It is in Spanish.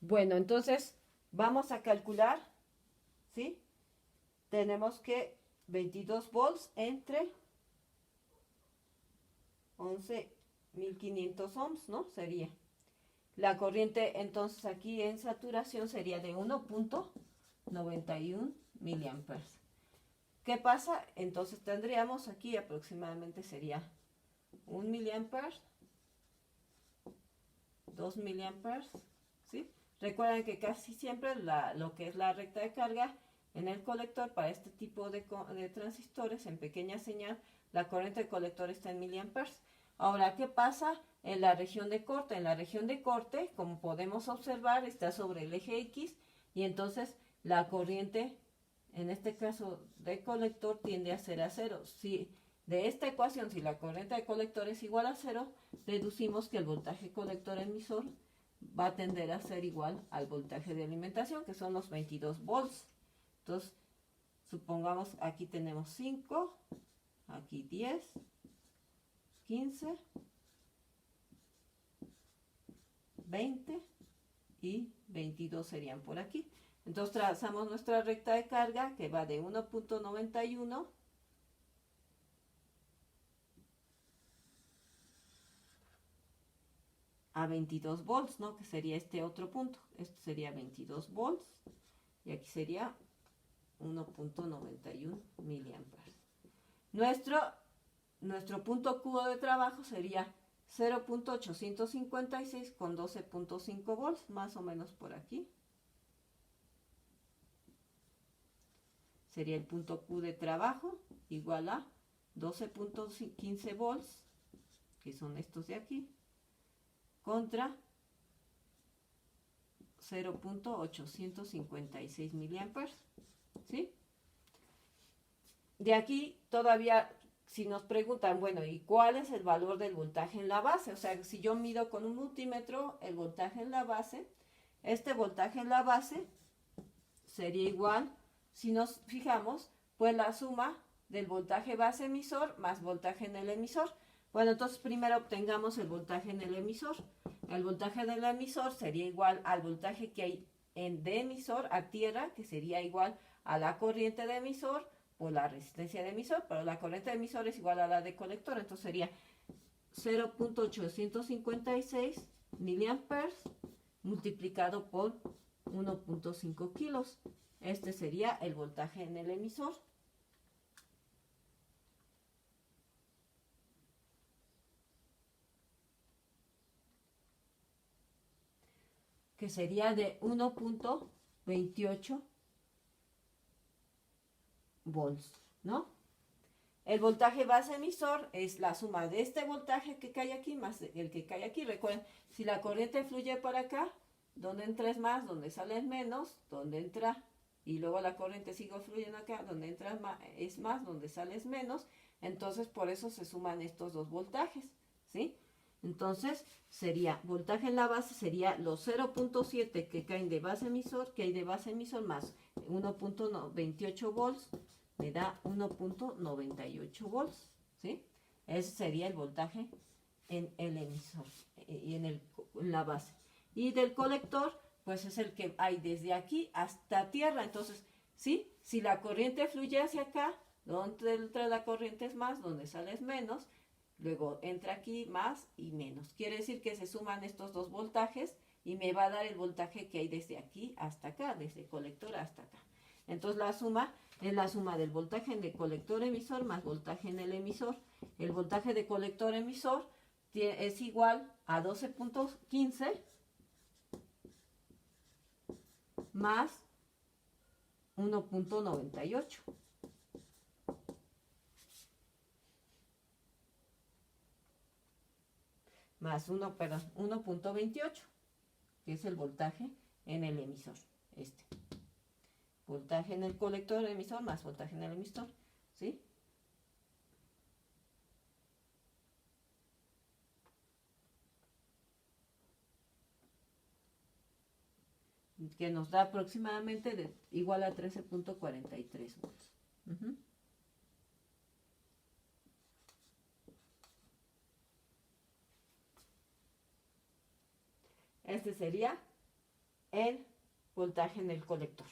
Bueno, entonces vamos a calcular, ¿sí? Tenemos que 22 volts entre 11.500 ohms, ¿no? Sería. La corriente entonces aquí en saturación sería de 1.91 miliamperes. ¿Qué pasa? Entonces tendríamos aquí aproximadamente sería 1 miliamperes, 2 miliamperes, ¿sí? Recuerden que casi siempre lo que es la recta de carga en el colector para este tipo de transistores en pequeña señal, la corriente de colector está en miliamperes. Ahora, ¿qué pasa en la región de corte? En la región de corte, como podemos observar, está sobre el eje X y entonces la corriente, en este caso de colector, tiende a ser a cero. Si de esta ecuación, si la corriente de colector es igual a cero, deducimos que el voltaje colector emisor va a tender a ser igual al voltaje de alimentación, que son los 22 volts. Entonces, supongamos aquí tenemos 5, aquí 10, 15, 20 y 22 serían por aquí. Entonces trazamos nuestra recta de carga que va de 1.91 a 22 volts, ¿no? Que sería este otro punto. Esto sería 22 volts y aquí sería 1.91 miliamperes. Nuestro punto Q de trabajo sería 0.856 con 12.5 volts, más o menos por aquí. Sería el punto Q de trabajo igual a 12.15 volts, que son estos de aquí, contra 0.856 miliamperes, ¿sí? De aquí todavía, si nos preguntan, bueno, ¿y cuál es el valor del voltaje en la base? O sea, si yo mido con un multímetro el voltaje en la base, este voltaje en la base sería igual, si nos fijamos, pues la suma del voltaje base emisor más voltaje en el emisor. Bueno, entonces primero obtengamos el voltaje en el emisor. El voltaje del emisor sería igual al voltaje que hay de emisor a tierra, que sería igual a la corriente de emisor por la resistencia de emisor, pero la corriente de emisor es igual a la de colector, entonces sería 0.856 miliamperes multiplicado por 1.5 kilos. Este sería el voltaje en el emisor. Que sería de 1.28 volts, ¿no? El voltaje base emisor es la suma de este voltaje que cae aquí más el que cae aquí. Recuerden, si la corriente fluye por acá, donde entra es más, donde sale es menos, donde entra, y luego la corriente sigue fluyendo acá, donde entra es más, donde sale es menos, entonces por eso se suman estos dos voltajes, ¿sí? Entonces sería, voltaje en la base sería los 0.7 que caen de base emisor, que hay de base emisor más 1.28 volts, me da 1.98 volts, ¿sí? Ese sería el voltaje en el emisor y en la base. Y del colector, pues es el que hay desde aquí hasta tierra. Entonces, ¿sí? Si la corriente fluye hacia acá, donde entra la corriente es más, donde sale es menos, luego entra aquí más y menos. Quiere decir que se suman estos dos voltajes y me va a dar el voltaje que hay desde aquí hasta acá, desde el colector hasta acá. Entonces la suma es la suma del voltaje en el colector emisor más voltaje en el emisor. El voltaje de colector emisor es igual a 12.15 más 1.98. Más 1.28, que es el voltaje en el emisor. Voltaje en el colector emisor más voltaje en el emisor, ¿sí? Que nos da aproximadamente igual a 13.43 volts. Este sería el voltaje en el colector.